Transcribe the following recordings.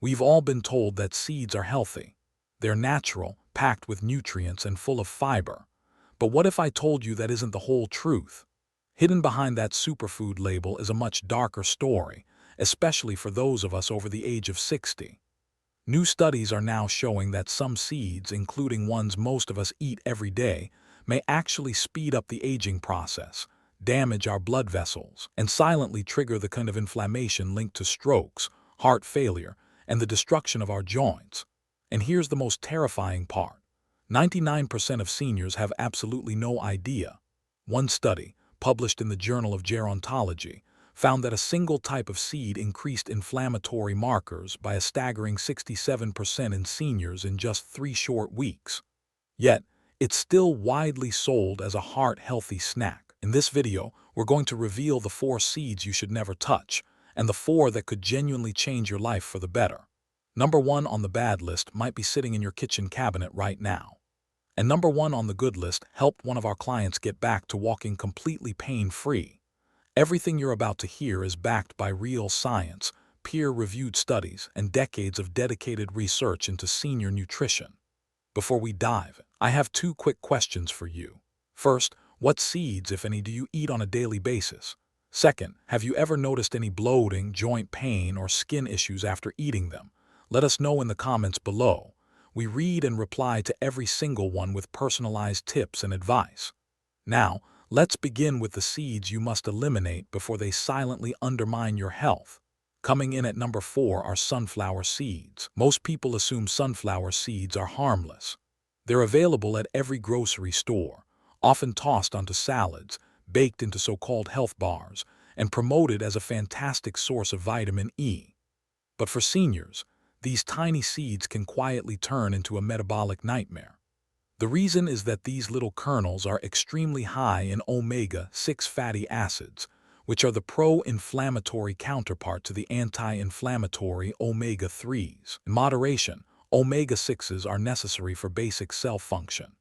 We've all been told that seeds are healthy. They're natural, packed with nutrients, and full of fiber. But what if I told you that isn't the whole truth? Hidden behind that superfood label is a much darker story, especially for those of us over the age of 60. New studies are now showing that some seeds, including ones most of us eat every day, may actually speed up the aging process, damage our blood vessels, and silently trigger the kind of inflammation linked to strokes, heart failure, and the destruction of our joints. And here's the most terrifying part. 99% of seniors have absolutely no idea. One study, published in the Journal of Gerontology, found that a single type of seed increased inflammatory markers by a staggering 67% in seniors in just 3 short weeks. Yet, it's still widely sold as a heart-healthy snack. In this video, we're going to reveal the 4 seeds you should never touch, and the 4 that could genuinely change your life for the better. Number 1 on the bad list might be sitting in your kitchen cabinet right now. And number 1 on the good list helped one of our clients get back to walking completely pain-free. Everything you're about to hear is backed by real science, peer-reviewed studies, and decades of dedicated research into senior nutrition. Before we dive, I have 2 quick questions for you. First, what seeds, if any, do you eat on a daily basis? Second, have you ever noticed any bloating, joint pain, or skin issues after eating them? Let us know in the comments below. We read and reply to every single one with personalized tips and advice. Now, let's begin with the seeds you must eliminate before they silently undermine your health. Coming in at number 4 are sunflower seeds. Most people assume sunflower seeds are harmless. They're available at every grocery store, often tossed onto salads, baked into so-called health bars, and promoted as a fantastic source of vitamin E. But for seniors, these tiny seeds can quietly turn into a metabolic nightmare. The reason is that these little kernels are extremely high in omega-6 fatty acids, which are the pro-inflammatory counterpart to the anti-inflammatory omega-3s. In moderation, omega-6s are necessary for basic cell function.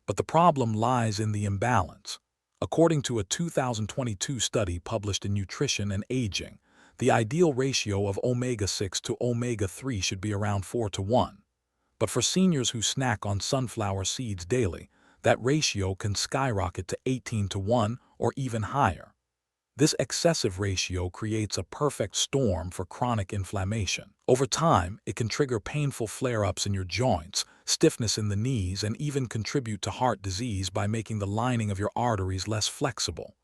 But the problem lies in the imbalance. According to a 2022 study published in Nutrition and Aging, the ideal ratio of omega-6 to omega-3 should be around 4:1. But for seniors who snack on sunflower seeds daily, that ratio can skyrocket to 18:1 or even higher. This excessive ratio creates a perfect storm for chronic inflammation. Over time, it can trigger painful flare-ups in your joints, stiffness in the knees, and even contribute to heart disease by making the lining of your arteries less flexible.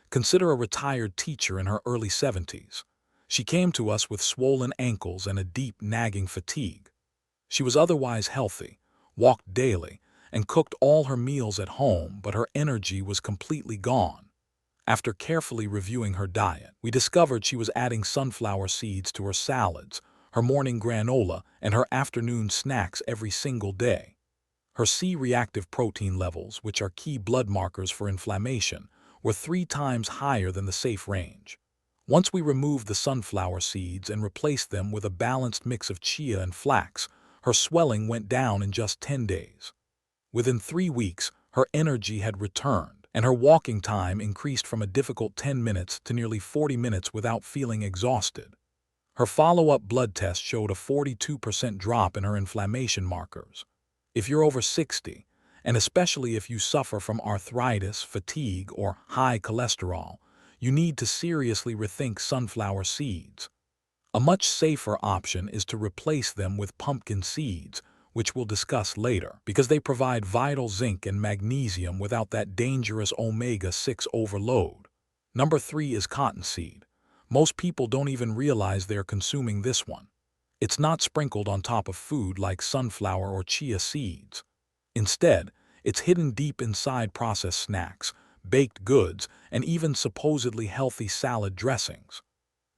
Consider a retired teacher in her early 70s. She came to us with swollen ankles and a deep, nagging fatigue. She was otherwise healthy, walked daily, and cooked all her meals at home, but her energy was completely gone. After carefully reviewing her diet, we discovered she was adding sunflower seeds to her salads, her morning granola, and her afternoon snacks every single day. Her C-reactive protein levels, which are key blood markers for inflammation, were 3 times higher than the safe range. Once we removed the sunflower seeds and replaced them with a balanced mix of chia and flax, her swelling went down in just 10 days. Within 3 weeks, her energy had returned, and her walking time increased from a difficult 10 minutes to nearly 40 minutes without feeling exhausted. Her follow-up blood test showed a 42% drop in her inflammation markers. If you're over 60, and especially if you suffer from arthritis, fatigue, or high cholesterol, you need to seriously rethink sunflower seeds. A much safer option is to replace them with pumpkin seeds, which we'll discuss later, because they provide vital zinc and magnesium without that dangerous omega-6 overload. Number 3 is cottonseed. Most people don't even realize they're consuming this one. It's not sprinkled on top of food like sunflower or chia seeds. Instead, it's hidden deep inside processed snacks, baked goods, and even supposedly healthy salad dressings.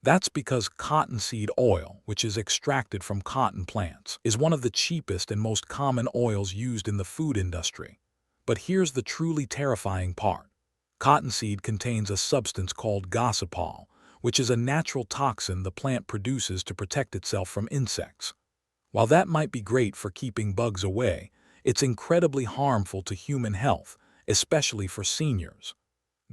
That's because cottonseed oil, which is extracted from cotton plants, is one of the cheapest and most common oils used in the food industry. But here's the truly terrifying part. Cottonseed contains a substance called gossypol, which is a natural toxin the plant produces to protect itself from insects. While that might be great for keeping bugs away, it's incredibly harmful to human health, especially for seniors.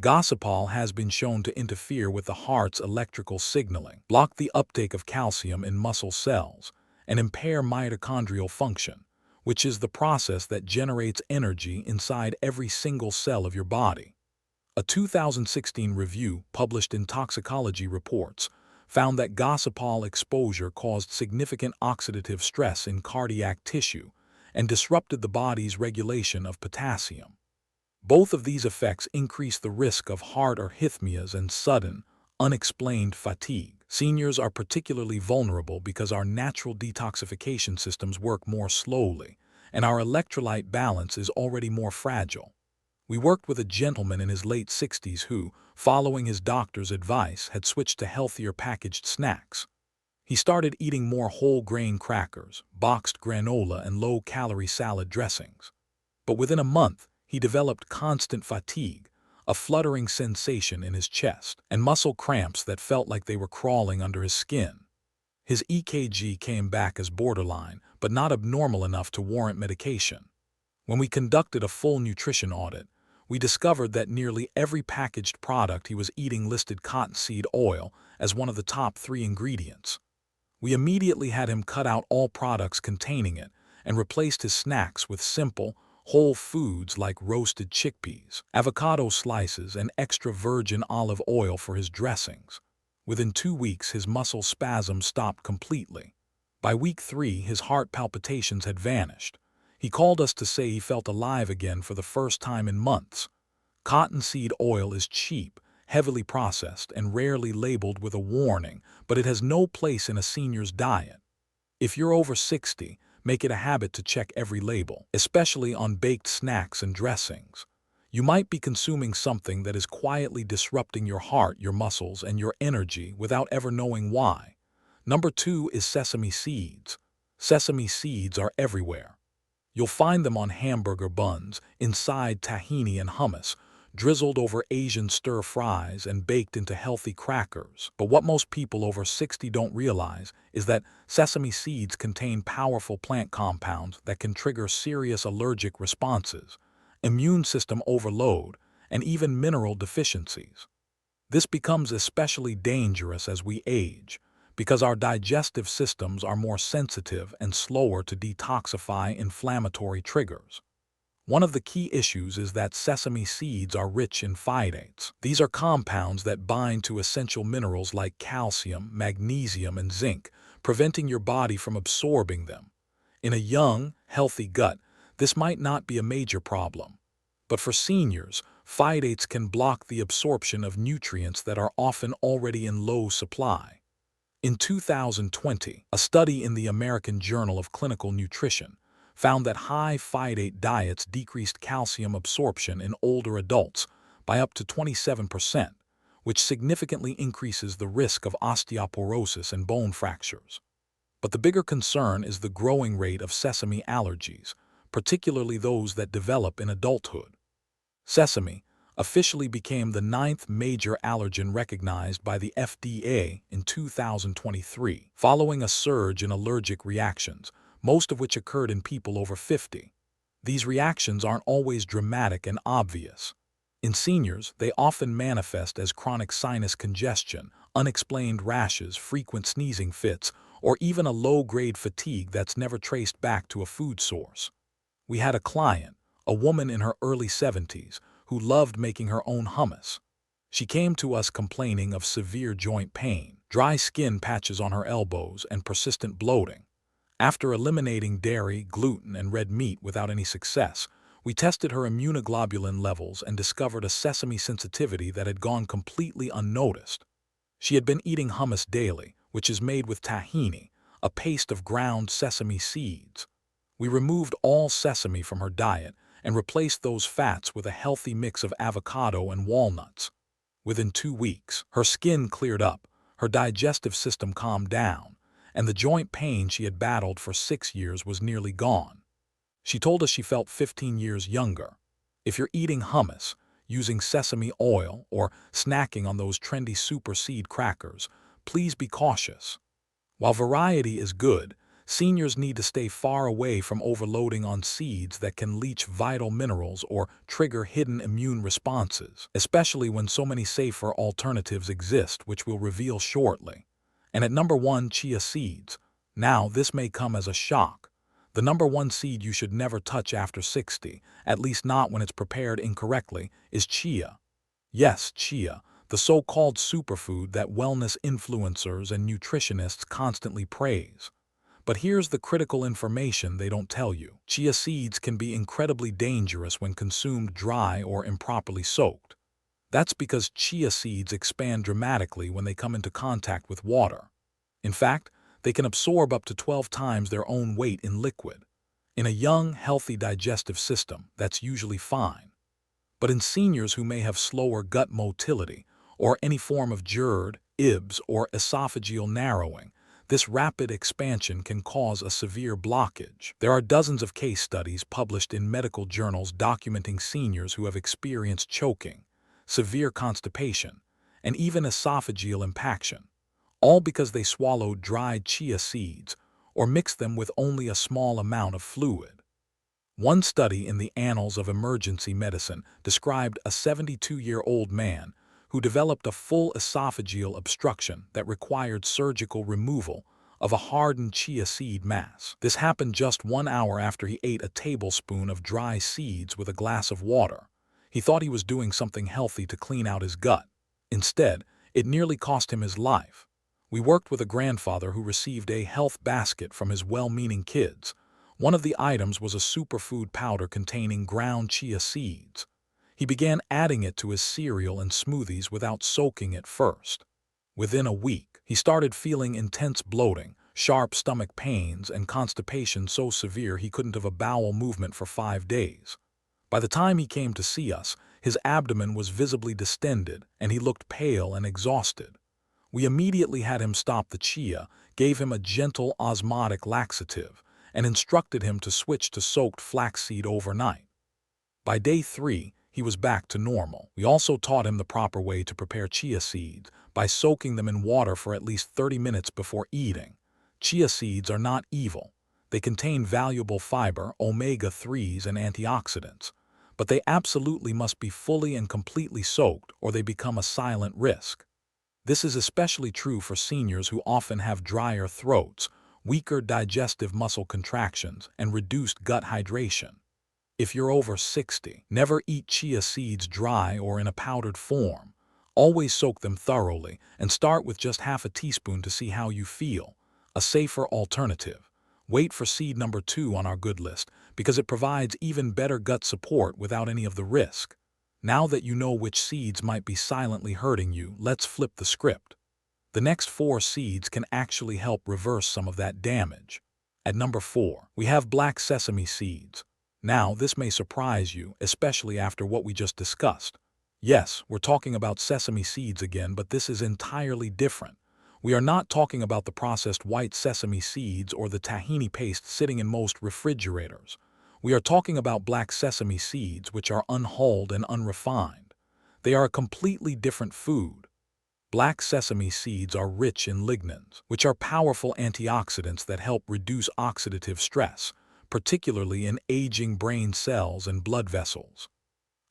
Gossypol has been shown to interfere with the heart's electrical signaling, block the uptake of calcium in muscle cells, and impair mitochondrial function, which is the process that generates energy inside every single cell of your body. A 2016 review published in Toxicology Reports found that gossypol exposure caused significant oxidative stress in cardiac tissue and disrupted the body's regulation of potassium. Both of these effects increase the risk of heart arrhythmias and sudden, unexplained fatigue. Seniors are particularly vulnerable because our natural detoxification systems work more slowly, and our electrolyte balance is already more fragile. We worked with a gentleman in his late 60s who, following his doctor's advice, had switched to healthier packaged snacks. He started eating more whole grain crackers, boxed granola, and low-calorie salad dressings. But within a month, he developed constant fatigue, a fluttering sensation in his chest, and muscle cramps that felt like they were crawling under his skin. His EKG came back as borderline, but not abnormal enough to warrant medication. When we conducted a full nutrition audit, we discovered that nearly every packaged product he was eating listed cottonseed oil as one of the top 3 ingredients. We immediately had him cut out all products containing it and replaced his snacks with simple, whole foods like roasted chickpeas, avocado slices, and extra virgin olive oil for his dressings. Within 2 weeks, his muscle spasms stopped completely. By week 3, his heart palpitations had vanished. He called us to say he felt alive again for the first time in months. Cottonseed oil is cheap, heavily processed, and rarely labeled with a warning, but it has no place in a senior's diet. If you're over 60, make it a habit to check every label, especially on baked snacks and dressings. You might be consuming something that is quietly disrupting your heart, your muscles, and your energy without ever knowing why. Number 2 is sesame seeds. Sesame seeds are everywhere. You'll find them on hamburger buns, inside tahini and hummus, drizzled over Asian stir-fries, and baked into healthy crackers. But what most people over 60 don't realize is that sesame seeds contain powerful plant compounds that can trigger serious allergic responses, immune system overload, and even mineral deficiencies. This becomes especially dangerous as we age, because our digestive systems are more sensitive and slower to detoxify inflammatory triggers. One of the key issues is that sesame seeds are rich in phytates. These are compounds that bind to essential minerals like calcium, magnesium, and zinc, preventing your body from absorbing them. In a young, healthy gut, this might not be a major problem. But for seniors, phytates can block the absorption of nutrients that are often already in low supply. In 2020, a study in the American Journal of Clinical Nutrition found that high phytate diets decreased calcium absorption in older adults by up to 27%, which significantly increases the risk of osteoporosis and bone fractures. But the bigger concern is the growing rate of sesame allergies, particularly those that develop in adulthood. Sesame officially became the 9th major allergen recognized by the FDA in 2023, following a surge in allergic reactions, most of which occurred in people over 50. These reactions aren't always dramatic and obvious. In seniors, they often manifest as chronic sinus congestion, unexplained rashes, frequent sneezing fits, or even a low-grade fatigue that's never traced back to a food source. We had a client, a woman in her early 70s, who loved making her own hummus. She came to us complaining of severe joint pain, dry skin patches on her elbows, and persistent bloating. After eliminating dairy, gluten, and red meat without any success, we tested her immunoglobulin levels and discovered a sesame sensitivity that had gone completely unnoticed. She had been eating hummus daily, which is made with tahini, a paste of ground sesame seeds. We removed all sesame from her diet and replaced those fats with a healthy mix of avocado and walnuts. Within 2 weeks, her skin cleared up, her digestive system calmed down, and the joint pain she had battled for 6 years was nearly gone. She told us she felt 15 years younger. If you're eating hummus, using sesame oil, or snacking on those trendy super seed crackers, please be cautious. While variety is good, seniors need to stay far away from overloading on seeds that can leach vital minerals or trigger hidden immune responses, especially when so many safer alternatives exist, which we'll reveal shortly. And at number 1, chia seeds. Now, this may come as a shock. The number one seed you should never touch after 60, at least not when it's prepared incorrectly, is chia. Yes, chia, the so-called superfood that wellness influencers and nutritionists constantly praise. But here's the critical information they don't tell you. Chia seeds can be incredibly dangerous when consumed dry or improperly soaked. That's because chia seeds expand dramatically when they come into contact with water. In fact, they can absorb up to 12 times their own weight in liquid. In a young, healthy digestive system, that's usually fine. But in seniors who may have slower gut motility or any form of GERD, IBS, or esophageal narrowing, this rapid expansion can cause a severe blockage. There are dozens of case studies published in medical journals documenting seniors who have experienced choking, severe constipation, and even esophageal impaction, all because they swallowed dried chia seeds or mixed them with only a small amount of fluid. One study in the Annals of Emergency Medicine described a 72-year-old man who developed a full esophageal obstruction that required surgical removal of a hardened chia seed mass. This happened just 1 hour after he ate a tablespoon of dry seeds with a glass of water. He thought he was doing something healthy to clean out his gut. Instead, it nearly cost him his life. We worked with a grandfather who received a health basket from his well-meaning kids. One of the items was a superfood powder containing ground chia seeds. He began adding it to his cereal and smoothies without soaking it first. Within a week, he started feeling intense bloating, sharp stomach pains, and constipation so severe he couldn't have a bowel movement for 5 days. By the time he came to see us, his abdomen was visibly distended and he looked pale and exhausted. We immediately had him stop the chia, gave him a gentle osmotic laxative, and instructed him to switch to soaked flaxseed overnight. By day 3, he was back to normal. We also taught him the proper way to prepare chia seeds by soaking them in water for at least 30 minutes before eating. Chia seeds are not evil. They contain valuable fiber, omega-3s, and antioxidants. But they absolutely must be fully and completely soaked or they become a silent risk. This is especially true for seniors who often have drier throats, weaker digestive muscle contractions, and reduced gut hydration. If you're over 60, never eat chia seeds dry or in a powdered form. Always soak them thoroughly and start with just half a teaspoon to see how you feel. A safer alternative. Wait for seed number 2 on our good list because it provides even better gut support without any of the risk. Now that you know which seeds might be silently hurting you, let's flip the script. The next 4 seeds can actually help reverse some of that damage. At number 4, we have black sesame seeds. Now, this may surprise you, especially after what we just discussed. Yes, we're talking about sesame seeds again, but this is entirely different. We are not talking about the processed white sesame seeds or the tahini paste sitting in most refrigerators. We are talking about black sesame seeds, which are unhulled and unrefined. They are a completely different food. Black sesame seeds are rich in lignans, which are powerful antioxidants that help reduce oxidative stress, particularly in aging brain cells and blood vessels.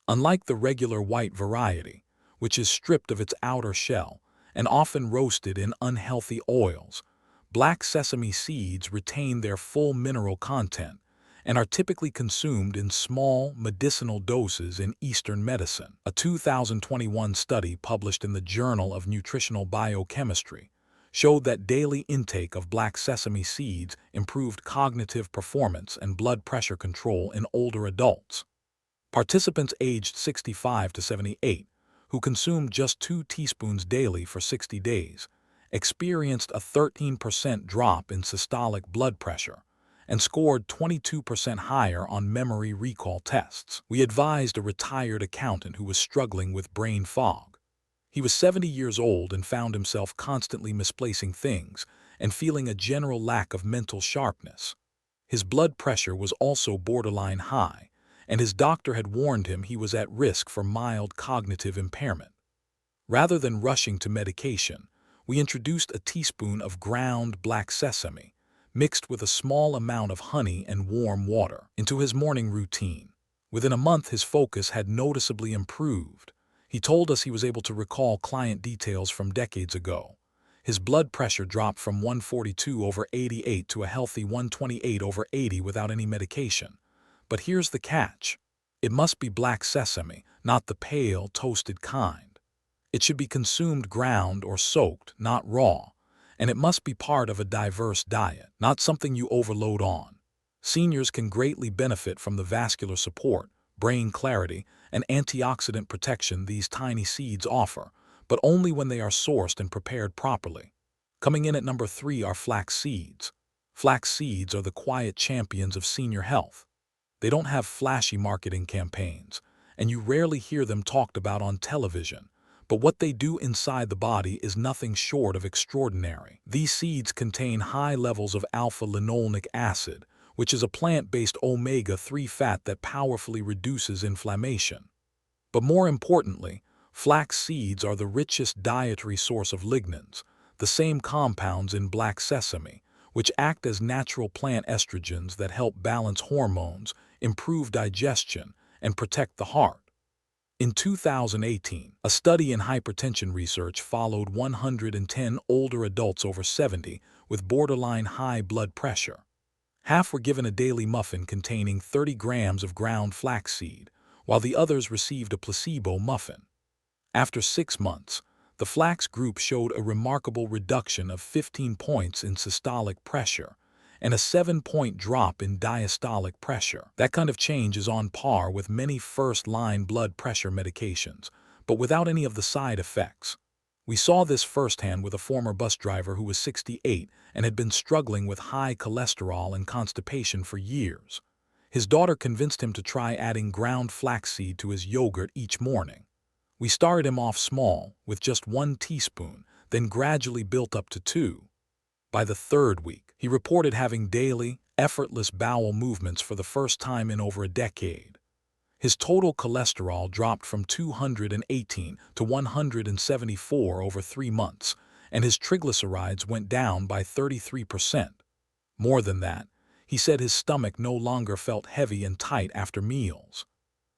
Unlike the regular white variety, which is stripped of its outer shell and often roasted in unhealthy oils, black sesame seeds retain their full mineral content and are typically consumed in small, medicinal doses in Eastern medicine. A 2021 study published in the Journal of Nutritional Biochemistry showed that daily intake of black sesame seeds improved cognitive performance and blood pressure control in older adults. Participants aged 65 to 78, who consumed just 2 teaspoons daily for 60 days, experienced a 13% drop in systolic blood pressure and scored 22% higher on memory recall tests. We advised a retired accountant who was struggling with brain fog. He was 70 years old and found himself constantly misplacing things and feeling a general lack of mental sharpness. His blood pressure was also borderline high, and his doctor had warned him he was at risk for mild cognitive impairment. Rather than rushing to medication, we introduced a teaspoon of ground black sesame, mixed with a small amount of honey and warm water, into his morning routine. Within a month, his focus had noticeably improved. He told us he was able to recall client details from decades ago. His blood pressure dropped from 142/88 to a healthy 128/80 without any medication. But here's the catch. It must be black sesame, not the pale, toasted kind. It should be consumed ground or soaked, not raw. And it must be part of a diverse diet, not something you overload on. Seniors can greatly benefit from the vascular support, brain clarity, and antioxidant protection these tiny seeds offer, but only when they are sourced and prepared properly. Coming in at number 3 are flax seeds. Flax seeds are the quiet champions of senior health. They don't have flashy marketing campaigns, and you rarely hear them talked about on television. But what they do inside the body is nothing short of extraordinary. These seeds contain high levels of alpha-linolenic acid, which is a plant-based omega-3 fat that powerfully reduces inflammation. But more importantly, flax seeds are the richest dietary source of lignans, the same compounds in black sesame, which act as natural plant estrogens that help balance hormones, improve digestion, and protect the heart. In 2018, a study in hypertension research followed 110 older adults over 70 with borderline high blood pressure. Half were given a daily muffin containing 30 grams of ground flaxseed, while the others received a placebo muffin. After 6 months, the flax group showed a remarkable reduction of 15 points in systolic pressure and a 7-point drop in diastolic pressure. That kind of change is on par with many first-line blood pressure medications, but without any of the side effects. We saw this firsthand with a former bus driver who was 68 and had been struggling with high cholesterol and constipation for years. His daughter convinced him to try adding ground flaxseed to his yogurt each morning. We started him off small, with just 1 teaspoon, then gradually built up to 2. By the 3rd week, he reported having daily, effortless bowel movements for the first time in over a decade. His total cholesterol dropped from 218 to 174 over 3 months, and his triglycerides went down by 33%. More than that, he said his stomach no longer felt heavy and tight after meals.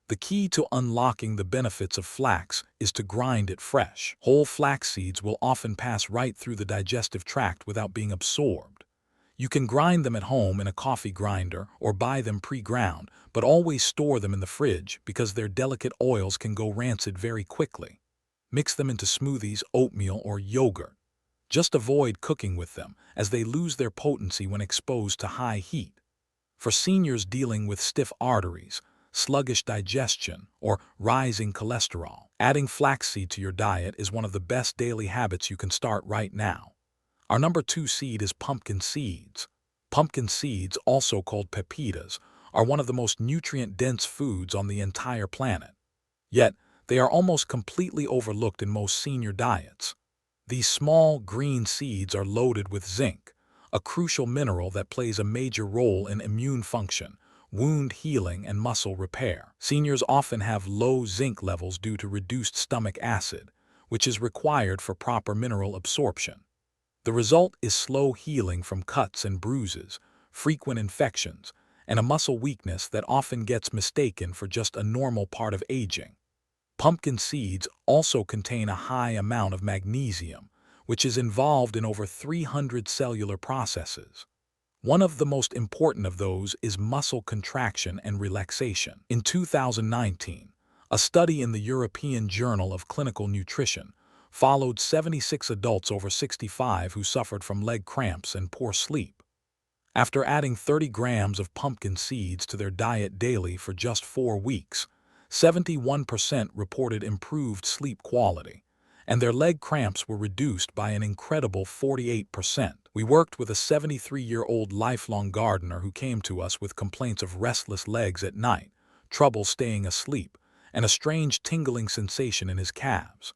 The key to unlocking the benefits of flax is to grind it fresh. Whole flax seeds will often pass right through the digestive tract without being absorbed. You can grind them at home in a coffee grinder or buy them pre-ground, but always store them in the fridge because their delicate oils can go rancid very quickly. Mix them into smoothies, oatmeal, or yogurt. Just avoid cooking with them, as they lose their potency when exposed to high heat. For seniors dealing with stiff arteries, sluggish digestion, or rising cholesterol, adding flaxseed to your diet is one of the best daily habits you can start right now. Our number 2 seed is pumpkin seeds. Pumpkin seeds, also called pepitas, are one of the most nutrient-dense foods on the entire planet. Yet, they are almost completely overlooked in most senior diets. These small, green seeds are loaded with zinc, a crucial mineral that plays a major role in immune function, wound healing, and muscle repair. Seniors often have low zinc levels due to reduced stomach acid, which is required for proper mineral absorption. The result is slow healing from cuts and bruises, frequent infections, and a muscle weakness that often gets mistaken for just a normal part of aging. Pumpkin seeds also contain a high amount of magnesium, which is involved in over 300 cellular processes. One of the most important of those is muscle contraction and relaxation. In 2019, a study in the European Journal of Clinical Nutrition followed 76 adults over 65 who suffered from leg cramps and poor sleep. After adding 30 grams of pumpkin seeds to their diet daily for just 4 weeks, 71% reported improved sleep quality, and their leg cramps were reduced by an incredible 48%. We worked with a 73-year-old lifelong gardener who came to us with complaints of restless legs at night, trouble staying asleep, and a strange tingling sensation in his calves.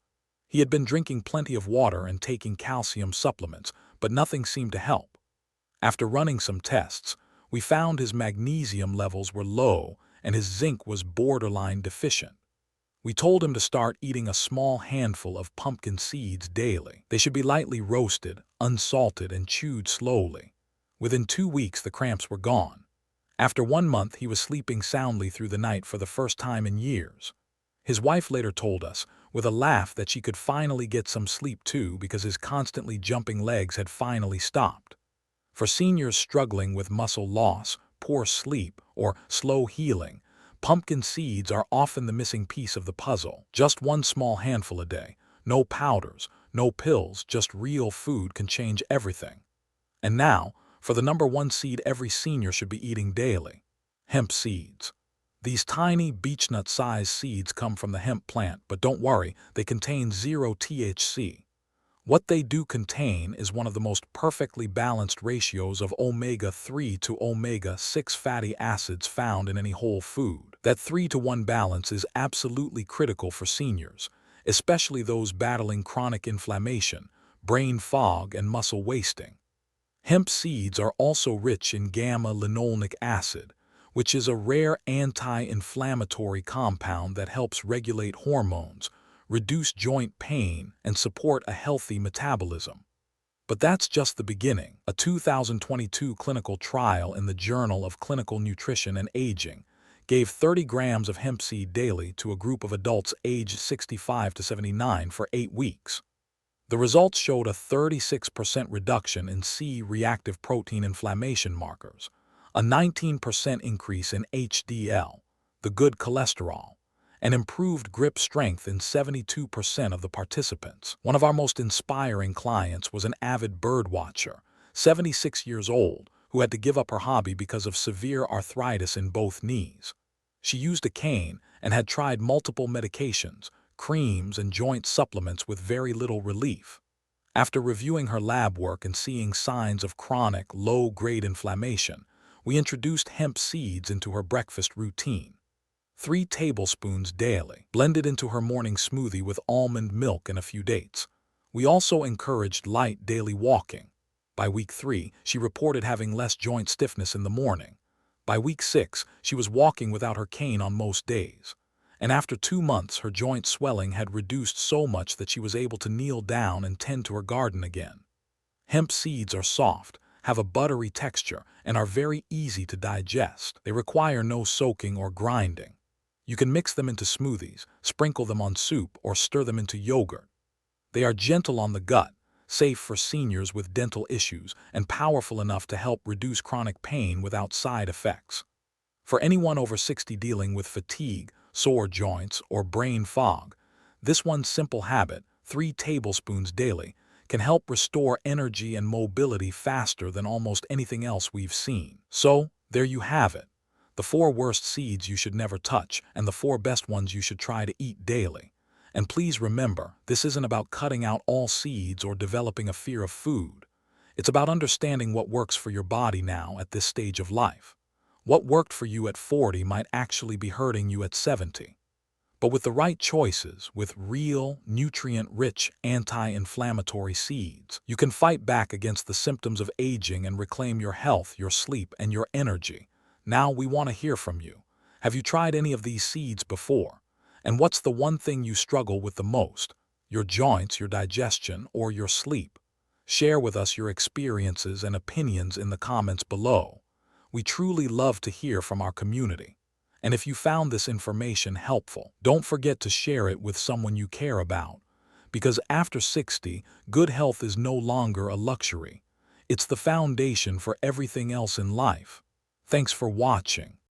He had been drinking plenty of water and taking calcium supplements, but nothing seemed to help. After running some tests, we found his magnesium levels were low and his zinc was borderline deficient. We told him to start eating a small handful of pumpkin seeds daily. They should be lightly roasted, unsalted, and chewed slowly. Within 2 weeks, the cramps were gone. After 1 month, he was sleeping soundly through the night for the first time in years. His wife later told us, with a laugh that she could finally get some sleep too because his constantly jumping legs had finally stopped. For seniors struggling with muscle loss, poor sleep, or slow healing, pumpkin seeds are often the missing piece of the puzzle. Just one small handful a day, no powders, no pills, just real food can change everything. And now, for the number one seed every senior should be eating daily: hemp seeds. These tiny beechnut-sized seeds come from the hemp plant, but don't worry, they contain zero THC. What they do contain is one of the most perfectly balanced ratios of omega-3 to omega-6 fatty acids found in any whole food. That 3-to-1 balance is absolutely critical for seniors, especially those battling chronic inflammation, brain fog, and muscle wasting. Hemp seeds are also rich in gamma-linolenic acid, which is a rare anti-inflammatory compound that helps regulate hormones, reduce joint pain, and support a healthy metabolism. But that's just the beginning. A 2022 clinical trial in the Journal of Clinical Nutrition and Aging gave 30 grams of hemp seed daily to a group of adults aged 65 to 79 for 8 weeks. The results showed a 36% reduction in C-reactive protein inflammation markers, a 19% increase in HDL, the good cholesterol, and improved grip strength in 72% of the participants. One of our most inspiring clients was an avid bird watcher, 76 years old, who had to give up her hobby because of severe arthritis in both knees. She used a cane and had tried multiple medications, creams, and joint supplements with very little relief. After reviewing her lab work and seeing signs of chronic, low-grade inflammation, we introduced hemp seeds into her breakfast routine. 3 tablespoons daily, blended into her morning smoothie with almond milk and a few dates. We also encouraged light daily walking. By week 3, she reported having less joint stiffness in the morning. By week 6, she was walking without her cane on most days. And after 2 months, her joint swelling had reduced so much that she was able to kneel down and tend to her garden again. Hemp seeds are soft, have a buttery texture, and are very easy to digest. They require no soaking or grinding. You can mix them into smoothies, sprinkle them on soup, or stir them into yogurt. They are gentle on the gut, safe for seniors with dental issues, and powerful enough to help reduce chronic pain without side effects. For anyone over 60 dealing with fatigue, sore joints, or brain fog, this one simple habit, 3 tablespoons daily, can help restore energy and mobility faster than almost anything else we've seen. So, there you have it. The 4 worst seeds you should never touch, and the 4 best ones you should try to eat daily. And please remember, this isn't about cutting out all seeds or developing a fear of food. It's about understanding what works for your body now at this stage of life. What worked for you at 40 might actually be hurting you at 70. But with the right choices, with real, nutrient-rich, anti-inflammatory seeds, you can fight back against the symptoms of aging and reclaim your health, your sleep, and your energy. Now we want to hear from you. Have you tried any of these seeds before? And what's the one thing you struggle with the most? Your joints, your digestion, or your sleep? Share with us your experiences and opinions in the comments below. We truly love to hear from our community. And if you found this information helpful, don't forget to share it with someone you care about. Because after 60, good health is no longer a luxury. It's the foundation for everything else in life. Thanks for watching.